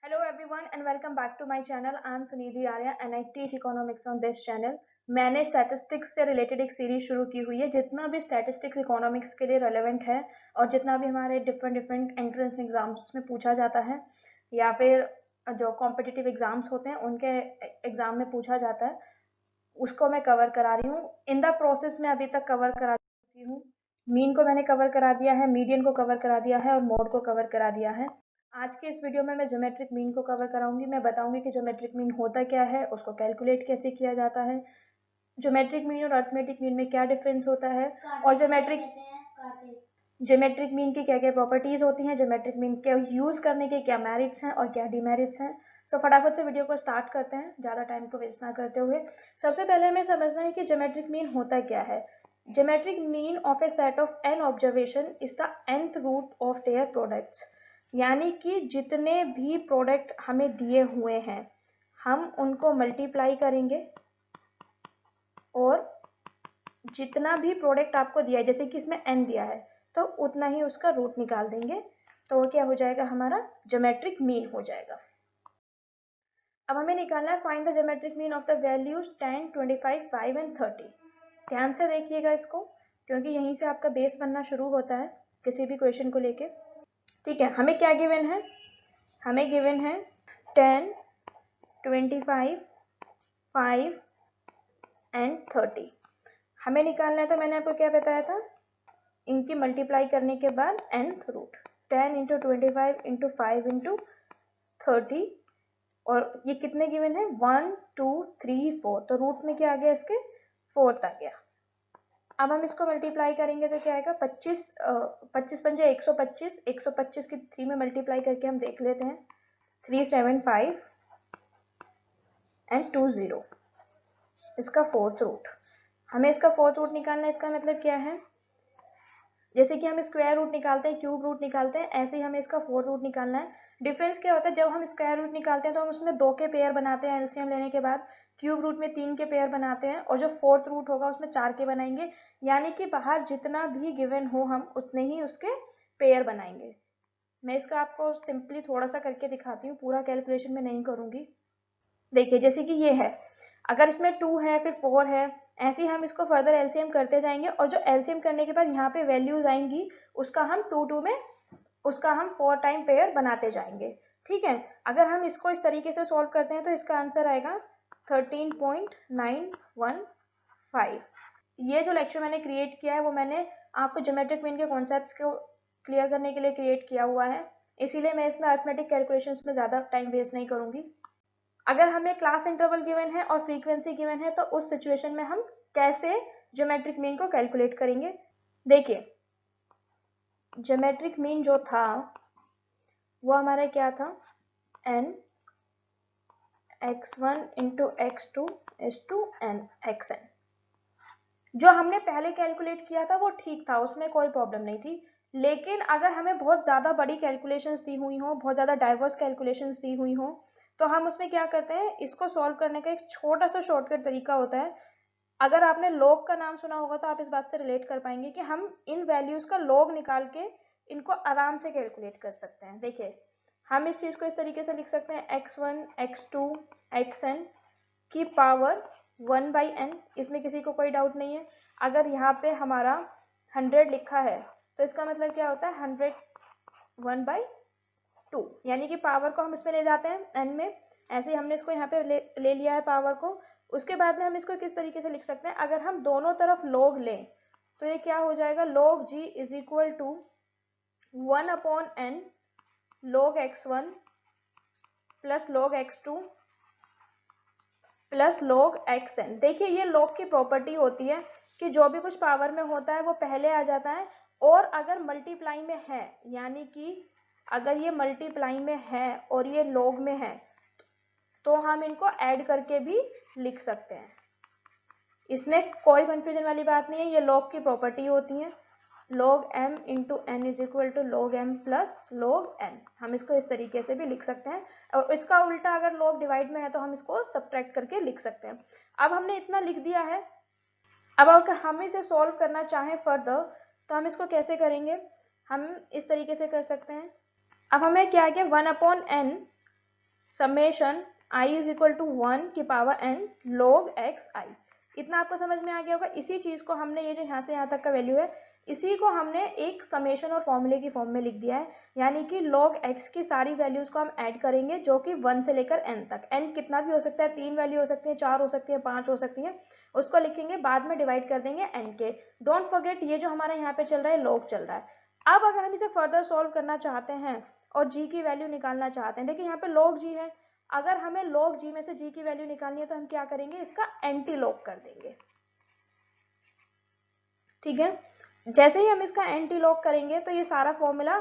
Hello everyone and welcome back to my channel. I am Sunidhi Arya and I teach economics on this channel. मैंने statistics से related एक series शुरू की हुई है। जितना भी स्टैटिस्टिक्स इकोनॉमिक्स के लिए रेलेवेंट है और जितना भी हमारे डिफरेंट एंट्रेंस एग्जाम्स में पूछा जाता है या फिर जो कॉम्पिटिटिव एग्जाम्स होते हैं उनके एग्जाम में पूछा जाता है, उसको मैं कवर करा रही हूँ। इन द प्रोसेस में अभी तक कवर करा चुकी हूँ। मीन को मैंने कवर करा दिया है, मीडियन को कवर करा दिया है और मोड को कवर करा दिया है। आज के इस वीडियो में मैं ज्योमेट्रिक मीन को कवर कराऊंगी। मैं बताऊंगी कि ज्योमेट्रिक मीन होता क्या है, उसको कैलकुलेट कैसे किया जाता है, ज्योमेट्रिक मीन और अरिथमेटिक मीन में क्या डिफरेंस होता है और ज्योमेट्रिक मीन की क्या क्या प्रॉपर्टीज होती हैं, ज्योमेट्रिक मीन के यूज करने के क्या मेरिट्स हैं और क्या डिमेरिट्स हैं। सो फटाफट से वीडियो को स्टार्ट करते हैं, ज़्यादा टाइम को वेस्ट ना करते हुए। सबसे पहले हमें समझना है कि ज्योमेट्रिक मीन होता क्या है। Geometric mean of a set of n observation is the nth root of their products, यानी कि जितने भी प्रोडक्ट हमें दिए हुए हैं हम उनको मल्टीप्लाई करेंगे और जितना भी प्रोडक्ट आपको दिया है, जैसे कि इसमें n दिया है तो उतना ही उसका रूट निकाल देंगे, तो वो क्या हो जाएगा, हमारा ज्योमेट्रिक मीन हो जाएगा। अब हमें निकालना है find the geometric mean of the values 10, 25, 5 and 30। ध्यान से देखिएगा इसको, क्योंकि यहीं से आपका बेस बनना शुरू होता है किसी भी क्वेश्चन को लेके। ठीक है, हमें क्या गिवन है, हमें गिवन है 10, 25, 5 एंड 30। हमें निकालना है, तो मैंने आपको क्या बताया था, इनकी मल्टीप्लाई करने के बाद nth root 10 into 25 into 5 into 30, और ये कितने गिवन है 1, 2, 3, 4, तो रूट में क्या आ गया, इसके 4th आ गया। अब हम इसको मल्टीप्लाई करेंगे तो क्या आएगा, 25 पंजे 125, 125 की 3 में मल्टीप्लाई करके हम देख लेते हैं, 375 एंड 20, इसका 4th रूट। हमें इसका 4th रूट निकालना है। इसका मतलब क्या है, जैसे कि हम स्क्वायर रूट निकालते हैं, क्यूब रूट निकालते हैं, ऐसे ही हमें इसका 4th रूट निकालना है। डिफरेंस क्या होता है, जब हम स्क्वायर रूट निकालते हैं तो हम उसमें 2 के पेयर बनाते हैं एलसीएम लेने के बाद, क्यूब रूट में 3 के पेयर बनाते हैं और जो 4th रूट होगा उसमें 4 के बनाएंगे, यानी कि बाहर जितना भी गिवन हो हम उतने ही उसके पेयर बनाएंगे। मैं इसका आपको सिंपली थोड़ा सा करके दिखाती हूँ, पूरा कैलकुलेशन में नहीं करूंगी। देखिए जैसे कि ये है, अगर इसमें 2 है फिर 4 है, ऐसे ही हम इसको फर्दर एलसीएम करते जाएंगे और जो एलसीएम करने के बाद यहाँ पे वैल्यूज आएंगी उसका हम 2 में उसका हम 4 टाइम पेयर बनाते जाएंगे। ठीक है, अगर हम इसको इस तरीके से सॉल्व करते हैं तो इसका आंसर आएगा 13.915। ये जो लेक्चर मैंने क्रिएट किया है वो मैंने आपको ज्योमेट्रिक मीन के कॉन्सेप्ट्स को क्लियर करने के लिए क्रिएट किया हुआ है, इसीलिए मैं इसमें अरिथमेटिक कैलकुलेशंस में ज़्यादा टाइम वेस्ट नहीं करूंगी। अगर हमें क्लास इंटरवल गिवन है और फ्रीक्वेंसी गिवन है तो उस सिचुएशन में हम कैसे ज्योमेट्रिक मीन को कैलकुलेट करेंगे। देखिए ज्योमेट्रिक मीन जो था वो हमारा क्या था, n x1 into x2 is to n xn। जो हमने पहले कैलकुलेट किया था वो ठीक था, उसमें कोई प्रॉब्लम नहीं थी। लेकिन अगर हमें बहुत ज़्यादा बड़ी कैलकुलेशंस दी हुई हो, बहुत ज़्यादा डाइवर्स कैलकुलेशंस दी हुई हो, तो हम उसमें क्या करते हैं, इसको सॉल्व करने का एक छोटा सा शॉर्टकट तरीका होता है। अगर आपने लॉग का नाम सुना होगा तो आप इस बात से रिलेट कर पाएंगे कि हम इन वैल्यूज का लॉग निकाल के इनको आराम से कैलकुलेट कर सकते हैं। देखिए हम इस चीज को इस तरीके से लिख सकते हैं, x1 x2 xn की पावर 1/n। इसमें किसी को कोई डाउट नहीं है। अगर यहाँ पे हमारा 100 लिखा है तो इसका मतलब क्या होता है, 100 1/2, यानी कि पावर को हम इसमें ले जाते हैं n में, ऐसे ही हमने इसको यहाँ पे ले लिया है पावर को। उसके बाद में हम इसको किस तरीके से लिख सकते हैं, अगर हम दोनों तरफ log लें तो ये क्या हो जाएगा, log g is equal to 1/n log x1 plus log x2 plus log xn। देखिए ये log की प्रॉपर्टी होती है कि जो भी कुछ पावर में होता है वो पहले आ जाता है, और अगर मल्टीप्लाई में है, यानी कि अगर ये मल्टीप्लाई में है और ये log में है तो हम इनको ऐड करके भी लिख सकते हैं। इसमें कोई कंफ्यूजन वाली बात नहीं है, ये log की प्रॉपर्टी होती है। log m into n is equal to log m plus log n, हम इसको इस तरीके से भी लिख सकते हैं, और इसका उल्टा अगर log डिवाइड में है तो हम इसको सब्ट्रैक्ट करके लिख सकते हैं। अब हमने इतना लिख दिया है। अब अगर हम इसे सॉल्व करना चाहें फर्दर तो हम इसको कैसे करेंगे, हम इस तरीके से कर सकते हैं। अब हमें क्या आ गया, 1/n summation i is equal to 1 की power n log x i। इतना आपको समझ में आ गया होगा। इसी चीज को हमने, ये जो यहाँ से यहाँ तक का वैल्यू है, इसी को हमने एक समेशन और फॉर्मूले की फॉर्म में लिख दिया है, यानी कि log x की सारी वैल्यूज को हम ऐड करेंगे, जो कि 1 से लेकर n तक। n कितना भी हो सकता है, 3 वैल्यू हो सकती है, 4 हो सकती है, 5 हो सकती है, उसको लिखेंगे, बाद में डिवाइड कर देंगे n के। डोंट फॉरगेट ये जो हमारा यहाँ पे चल रहा है log चल रहा है। अब अगर हम इसे फर्दर सॉल्व करना चाहते हैं और g की वैल्यू निकालना चाहते हैं, देखिए यहाँ पे log g है, अगर हमें log g में से g की वैल्यू निकालनी है तो हम क्या करेंगे, इसका एंटी लॉग कर देंगे। ठीक है, जैसे ही हम इसका एंटी लॉग करेंगे तो ये सारा फॉर्मूला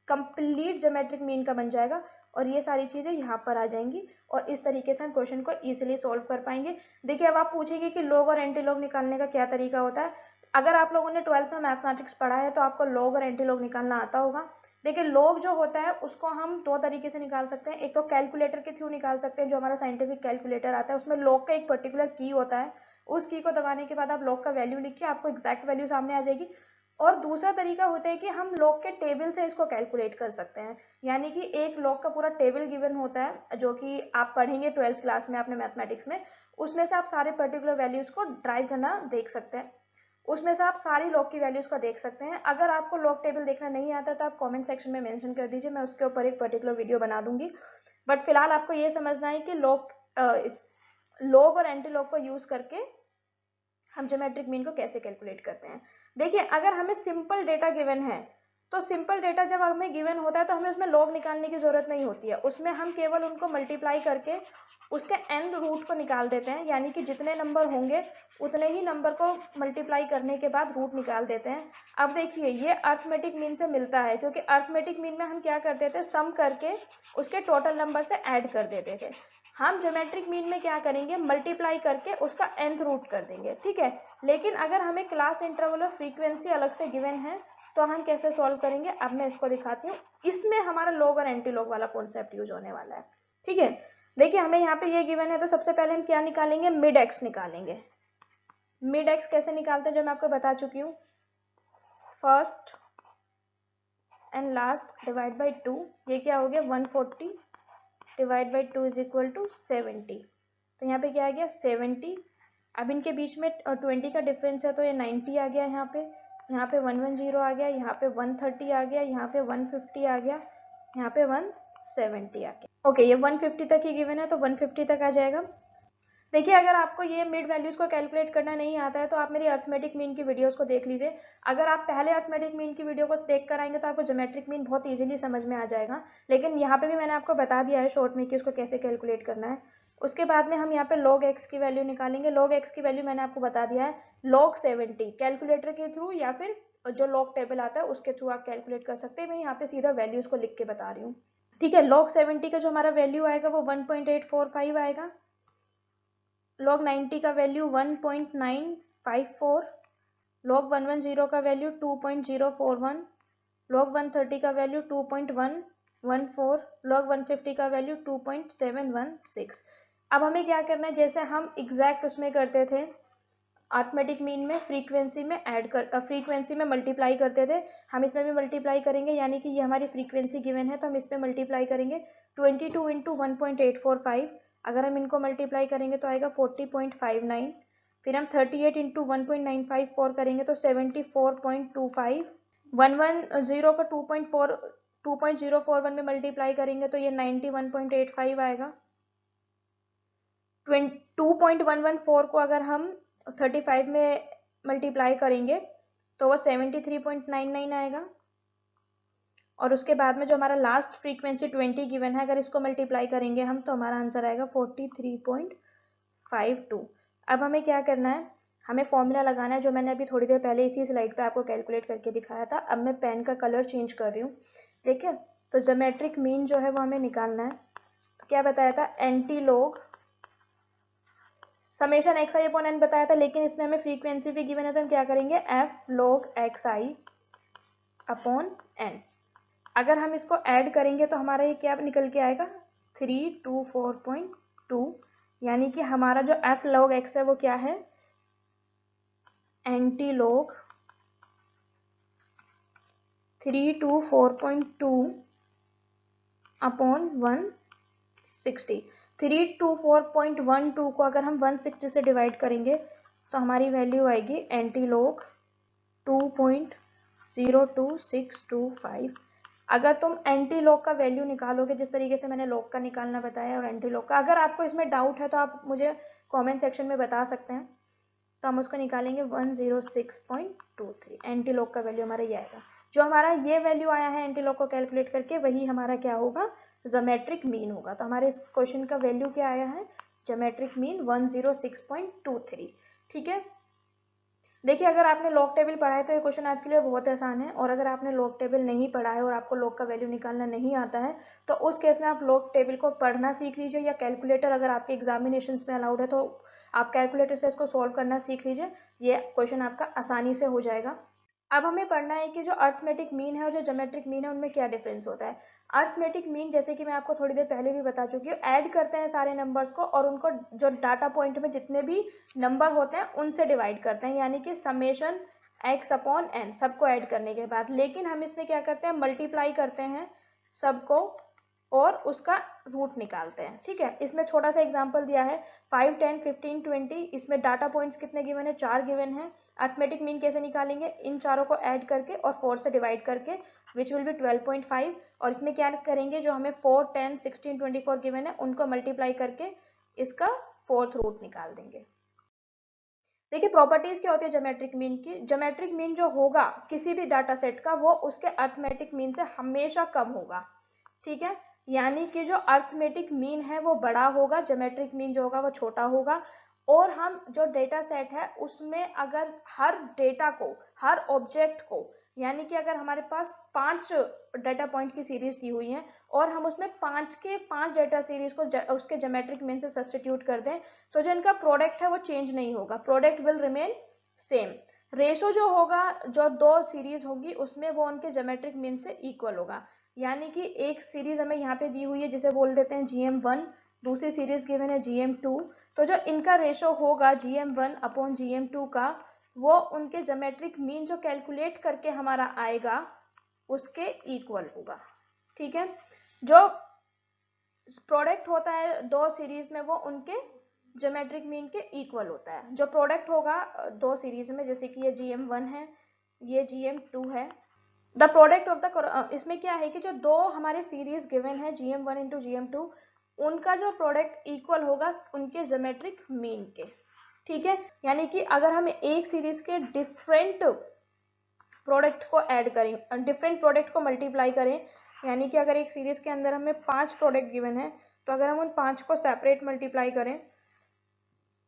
कंप्लीट ज्योमेट्रिक मीन का बन जाएगा और ये सारी चीजें यहाँ पर आ जाएंगी और इस तरीके से हम क्वेश्चन को इजीली सॉल्व कर पाएंगे। देखिए अब आप पूछेंगे कि लॉग और एंटी लॉग निकालने का क्या तरीका होता है। अगर आप लोगों ने 12th में मैथमेटिक्स पढ़ा है तो आपको लॉग और एंटी लॉग निकालना आता होगा। देखिए लॉग जो होता है उसको हम दो तरीके से निकाल सकते हैं। एक तो कैलकुलेटर के थ्रू निकाल सकते हैं, जो हमारा साइंटिफिक कैलकुलेटर आता है, उसमें लॉग का एक पर्टिकुलर की होता है, उस की को दबाने के बाद आप लॉग का वैल्यू लिखिए, आपको एग्जैक्ट वैल्यू सामने आ जाएगी। और दूसरा तरीका होता है कि हम लॉग के टेबल से इसको कैलकुलेट कर सकते हैं, यानी कि एक लॉग का पूरा टेबल गिवन होता है, जो कि आप पढ़ेंगे 12th क्लास में अपने मैथमेटिक्स में, उसमें से आप सारे पर्टिकुलर वैल्यूज को ड्राइव करना देख सकते हैं, उसमें से आप सारी लॉग की वैल्यूज को देख सकते हैं। अगर आपको लॉग टेबल देखना नहीं आता तो आप कमेंट सेक्शन में मेंशन कर दीजिए, मैं उसके ऊपर एक पर्टिकुलर वीडियो बना दूंगी। बट फिलहाल आपको ये समझना है कि लॉग और एंटी लॉग को यूज करके हम ज्योमेट्रिक मीन को कैसे कैलकुलेट करते हैं। देखिए अगर हमें सिंपल डेटा गिवन है तो सिंपल डेटा जब हमें गिवन होता है तो हमें उसमें लॉग निकालने की जरूरत नहीं होती है, उसमें हम केवल उनको मल्टीप्लाई करके उसके एंड रूट को निकाल देते हैं, यानी कि जितने नंबर होंगे उतने ही नंबर को मल्टीप्लाई करने के बाद रूट निकाल देते हैं। अब देखिए ये अर्थमेटिक मीन से मिलता है, क्योंकि अर्थमेटिक मीन में हम क्या करते थे, सम करके उसके टोटल नंबर से ऐड कर देते थे। हम ज्योमेट्रिक मीन में क्या करेंगे, मल्टीप्लाई करके उसका nth रूट कर देंगे। ठीक है, लेकिन अगर हमें क्लास इंटरवल और फ्रीक्वेंसी अलग से गिवन है तो हम कैसे सॉल्व करेंगे, अब मैं इसको दिखाती हूँ। इसमें हमारा लॉग और एंटी लॉग वाला कॉन्सेप्ट यूज होने वाला है। ठीक है, देखिए हमें यहाँ पे ये गिवन है तो सबसे पहले हम क्या निकालेंगे, मिड एक्स निकालेंगे। मिड एक्स कैसे निकालते हैं जो मैं आपको बता चुकी हूँ, first and last divide by 2, ये क्या हो गया 140 divide by 2 is equal to 70। तो यहाँ पे क्या आ गया 70। अब इनके बीच में 20 का डिफरेंस है तो ये 90 आ गया, यहाँ पे 110 आ गया, यहाँ पे 130 आ गया, यहाँ पे 150 आ गया, यहाँ पे 170 आ गया। ओके, ये 150 तक ही गिवन है तो 150 तक आ जाएगा। देखिए अगर आपको ये मिड वैल्यूज को कैलकुलेट करना नहीं आता है तो आप मेरी अर्थमेटिक मीन की वीडियोस को देख लीजिए। अगर आप पहले अर्थमेटिक मीन की वीडियो को देख कर आएंगे तो आपको ज्योमेट्रिक मीन बहुत इजीली समझ में आ जाएगा, लेकिन यहाँ पे भी मैंने आपको बता दिया है शॉर्ट में कि उसको कैसे कैलकुलेट करना है। उसके बाद में हम यहाँ पे log x की वैल्यू निकालेंगे। log x की वैल्यू मैंने आपको बता दिया है, log 70 कैलकुलेटर के थ्रू या फिर जो log टेबल आता है उसके थ्रू आप कैलकुलेट कर सकते हैं। मैं यहाँ पे सीधा वैल्यूज को लिख के बता रही हूँ। ठीक है, log 70 का जो हमारा वैल्यू आएगा वो 1.845 आएगा, log 90 का वैल्यू 1.954, log 110 का वैल्यू 2.041, log 130 का वैल्यू 2.114, log 150 का वैल्यू 2.716। अब हमें क्या करना है, जैसे हम एग्जैक्ट उसमें करते थे अर्थमेटिक मीन में, फ्रीक्वेंसी में मल्टीप्लाई करते थे, हम इसमें भी मल्टीप्लाई करेंगे, यानी कि ये हमारी फ्रीक्वेंसी गिवन है तो हम इसमें मल्टीप्लाई करेंगे 22 इंटू 1.845। अगर हम इनको मल्टीप्लाई करेंगे तो आएगा 40.59, फिर हम 38 इंटू 1.954 करेंगे तो 74.25, 110 को 2.041 में मल्टीप्लाई करेंगे तो ये 91.85 आएगा। 2.114 को अगर हम 35 में मल्टीप्लाई करेंगे तो वो 73.99 आएगा। और उसके बाद में जो हमारा लास्ट फ्रीक्वेंसी 20 गिवन है, अगर इसको मल्टीप्लाई करेंगे हम तो हमारा आंसर आएगा 43.52। अब हमें क्या करना है, हमें फॉर्मूला लगाना है, जो मैंने अभी थोड़ी देर पहले इसी स्लाइड पे आपको कैलकुलेट करके दिखाया था। अब मैं पेन का कलर चेंज कर रही हूँ। ठीक है, तो ज्योमेट्रिक मीन जो है वो हमें निकालना है। तो क्या बताया था, एंटी लॉग समेशन एक्स आई अपॉन एन बताया था, लेकिन इसमें हमें फ्रीक्वेंसी भी गिवन है तो हम क्या करेंगे, एफ लॉग एक्स आई अपॉन एन। अगर हम इसको ऐड करेंगे तो हमारा ये क्या निकल के आएगा 324.2, यानी कि हमारा जो एफ लॉग एक्स है वो क्या है, एंटी लॉग 324.2 अपॉन 1 60। 324.12 को अगर हम 160 से डिवाइड करेंगे तो हमारी वैल्यू आएगी एंटीलॉग 2.02625। अगर तुम एंटीलॉग का वैल्यू निकालोगे जिस तरीके से मैंने लॉग का निकालना बताया और एंटीलॉग का, अगर आपको इसमें डाउट है तो आप मुझे कमेंट सेक्शन में बता सकते हैं, तो हम उसको निकालेंगे 106.23। एंटीलॉग का वैल्यू हमारा ये आएगा। जो हमारा ये वैल्यू आया है एंटीलॉग को कैलकुलेट करके, वही हमारा क्या होगा, ज्योमेट्रिक मीन होगा। तो हमारे इस क्वेश्चन का वैल्यू क्या आया है, ज्योमेट्रिक मीन 106.23। ठीक है, देखिए अगर आपने लॉग टेबल पढ़ा है तो ये क्वेश्चन आपके लिए बहुत आसान है, और अगर आपने लॉग टेबल नहीं पढ़ा है और आपको लॉग का वैल्यू निकालना नहीं आता है तो उस केस में आप लॉग टेबल को पढ़ना सीख लीजिए, या कैलकुलेटर अगर आपके एग्जामिनेशन में अलाउड है तो आप कैलकुलेटर से इसको सॉल्व करना सीख लीजिए, ये क्वेश्चन आपका आसानी से हो जाएगा। अब हमें पढ़ना है कि जो अर्थमेटिक मीन है और जो ज्योमेट्रिक मीन है उनमें क्या डिफरेंस होता है। अर्थमेटिक मीन जैसे कि मैं आपको थोड़ी देर पहले भी बता चुकी हूँ, ऐड करते हैं सारे नंबर्स को और उनको जो डाटा पॉइंट में जितने भी नंबर होते हैं उनसे डिवाइड करते हैं, यानी कि समेशन x अपॉन n सबको ऐड करने के बाद। लेकिन हम इसमें क्या करते हैं, मल्टीप्लाई करते हैं सबको और उसका रूट निकालते हैं। ठीक है, इसमें छोटा सा एग्जांपल दिया है 5, 10, 15, 20। इसमें डाटा पॉइंट्स कितने गिवन है, 4 गिवन है। अर्थमेटिक मीन कैसे निकालेंगे, इन चारों को ऐड करके और 4 से डिवाइड करके, विच विल बी 12.5। और इसमें क्या करेंगे, जो हमें 4, 10, 16, 24 गिवन है उनको मल्टीप्लाई करके इसका फोर्थ रूट निकाल देंगे। देखिए प्रॉपर्टीज क्या होती है ज्योमेट्रिक मीन की। ज्योमेट्रिक मीन जो होगा किसी भी डाटा सेट का, वो उसके अर्थमेटिक मीन से हमेशा कम होगा। ठीक है, यानी कि जो अर्थमेटिक मीन है वो बड़ा होगा, ज्योमेट्रिक मीन जो होगा वो छोटा होगा। और हम जो डेटा सेट है उसमें अगर हर डेटा को, हर ऑब्जेक्ट को, यानी कि अगर हमारे पास 5 डेटा पॉइंट की सीरीज दी हुई है और हम उसमें 5 के 5 डेटा सीरीज को उसके ज्योमेट्रिक मीन से सब्स्टिट्यूट कर दें, तो जो इनका प्रोडक्ट है वो चेंज नहीं होगा, product will remain same. Ratio जो होगा, जो 2 सीरीज होगी उसमें, वो उनके ज्योमेट्रिक मीन से इक्वल होगा। यानी कि एक सीरीज हमें यहाँ पे दी हुई है जिसे बोल देते हैं GM1, दूसरी सीरीज गिवन है GM2। तो जो इनका रेशो होगा GM1 अपॉन GM2 का, वो उनके ज्योमेट्रिक मीन जो कैलकुलेट करके हमारा आएगा उसके इक्वल होगा। ठीक है, जो प्रोडक्ट होता है 2 सीरीज में वो उनके ज्योमेट्रिक मीन के इक्वल होता है। जो प्रोडक्ट होगा 2 सीरीज में, जैसे कि ये GM1 है, ये GM2 है, द प्रोडक्ट ऑफ द, इसमें क्या है कि जो 2 हमारे सीरीज गिवन है GM1 इंटू GM2, उनका जो प्रोडक्ट इक्वल होगा उनके ज्योमेट्रिक मीन के। ठीक है, यानी कि अगर हम एक सीरीज के डिफरेंट प्रोडक्ट को ऐड करें, डिफरेंट प्रोडक्ट को मल्टीप्लाई करें, यानी कि अगर एक सीरीज के अंदर हमें 5 प्रोडक्ट गिवन है, तो अगर हम उन 5 को सेपरेट मल्टीप्लाई करें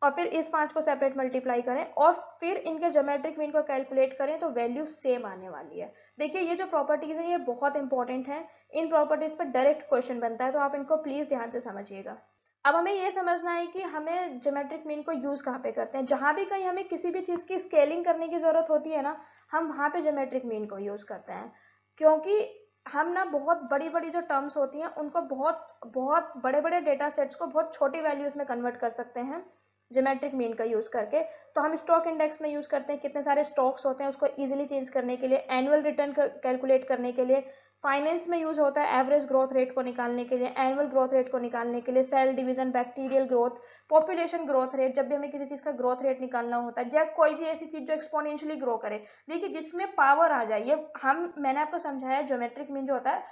और फिर इस 5 को सेपरेट मल्टीप्लाई करें और फिर इनके ज्योमेट्रिक मीन को कैलकुलेट करें, तो वैल्यू सेम आने वाली है। देखिए ये जो प्रॉपर्टीज है ये बहुत इंपॉर्टेंट है, इन प्रॉपर्टीज पर डायरेक्ट क्वेश्चन बनता है, तो आप इनको प्लीज ध्यान से समझिएगा। अब हमें ये समझना है कि हमें ज्योमेट्रिक मीन को यूज कहाँ पे करते हैं। जहां भी कहीं हमें किसी भी चीज की स्केलिंग करने की जरूरत होती है ना, हम वहां पे ज्योमेट्रिक मीन को यूज करते हैं, क्योंकि हम ना बहुत बड़ी बड़ी जो टर्म्स होती हैं उनको बहुत बहुत बड़े बड़े डेटा सेट्स को बहुत छोटी वैल्यूज में कन्वर्ट कर सकते हैं ज्योमेट्रिक मीन का यूज करके। तो हम स्टॉक इंडेक्स में यूज करते हैं, कितने सारे स्टॉक्स होते हैं उसको इजीली चेंज करने के लिए, एनुअल रिटर्न कैलकुलेट करने के लिए। फाइनेंस में यूज होता है एवरेज ग्रोथ रेट को निकालने के लिए, एनुअल ग्रोथ रेट को निकालने के लिए, cell division, bacterial growth, population growth rate, जब भी हमें किसी चीज का ग्रोथ रेट निकालना होता है, या कोई भी ऐसी चीज जो एक्सपोनेंशियली ग्रो करे। देखिए जिसमें पावर आ जाए, ये मैंने आपको समझाया ज्योमेट्रिक मीन जो होता है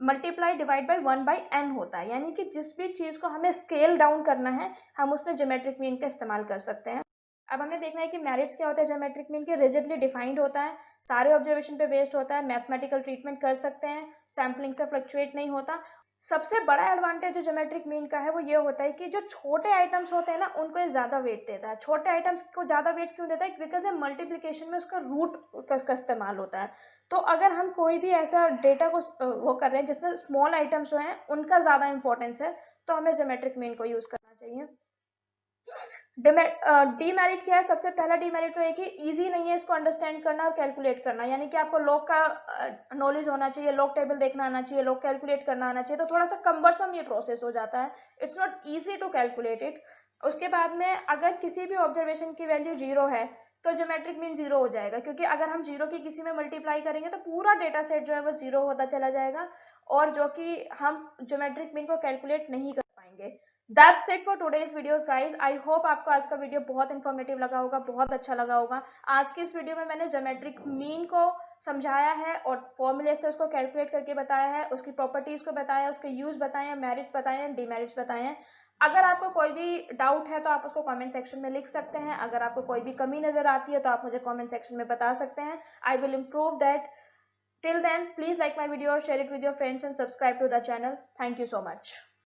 मल्टीप्लाई डिवाइड बाई 1/n होता है, यानी कि जिस भी चीज को हमें स्केल डाउन करना है हम उसमें ज्योमेट्रिक मीन का इस्तेमाल कर सकते हैं। अब हमें देखना है कि मेरिट्स क्या होते हैं ज्योमेट्रिक मीन के। रिजिडली डिफाइंड होता है, सारे ऑब्जर्वेशन पे बेस्ड होता है, मैथमेटिकल ट्रीटमेंट कर सकते हैं, सैम्पलिंग से फ्लक्चुएट नहीं होता। सबसे बड़ा एडवांटेज जो ज्योमेट्रिक मीन का है वो ये होता है कि जो छोटे आइटम्स होते हैं ना उनको ये ज्यादा वेट देता है। छोटे आइटम्स को ज्यादा वेट क्यों देता है, बिकॉज मल्टीप्लीकेशन में उसका रूट का इस्तेमाल होता है। तो अगर हम कोई भी ऐसा डेटा को वो कर रहे हैं जिसमें स्मॉल आइटम्स जो हैं उनका ज्यादा इंपॉर्टेंस है, तो हमें ज्योमेट्रिक मीन को यूज करना चाहिए। डीमेरिट क्या है, सबसे पहला डीमेरिट तो है कि इजी नहीं है इसको अंडरस्टैंड करना और कैलकुलेट करना, यानी कि आपको लॉग का नॉलेज होना चाहिए, लॉग टेबल देखना आना चाहिए, लॉग कैलकुलेट करना आना चाहिए, तो थोड़ा सा कम्बरसम ये प्रोसेस हो जाता है, it's not easy to calculate it. उसके बाद में अगर किसी भी ऑब्जर्वेशन की वैल्यू 0 है तो ज्योमेट्रिक मीन 0 हो जाएगा, क्योंकि अगर हम 0 की किसी में मल्टीप्लाई करेंगे तो पूरा डेटा सेट जो है वो 0 होता चला जाएगा, और जो कि हम ज्योमेट्रिक मीन को कैलकुलेट नहीं कर पाएंगे। पाएंगे। That's it for today's videos guys. I hope आपको आज का वीडियो बहुत इंफॉर्मेटिव लगा होगा, बहुत अच्छा लगा होगा। आज की इस वीडियो में मैंने ज्योमेट्रिक मीन को समझाया है और फॉर्मूले से उसको कैलकुलेट करके बताया है, उसकी प्रॉपर्टीज को बताया, उसके यूज बताए हैं, मेरिट्स बताए हैं, डिमेरिट्स बताए हैं। अगर आपको कोई भी डाउट है तो आप उसको कमेंट सेक्शन में लिख सकते हैं। अगर आपको कोई भी कमी नजर आती है तो आप मुझे कमेंट सेक्शन में बता सकते हैं। I will improve that. Till then, please like my video, share it with your friends and subscribe to the channel. Thank you so much.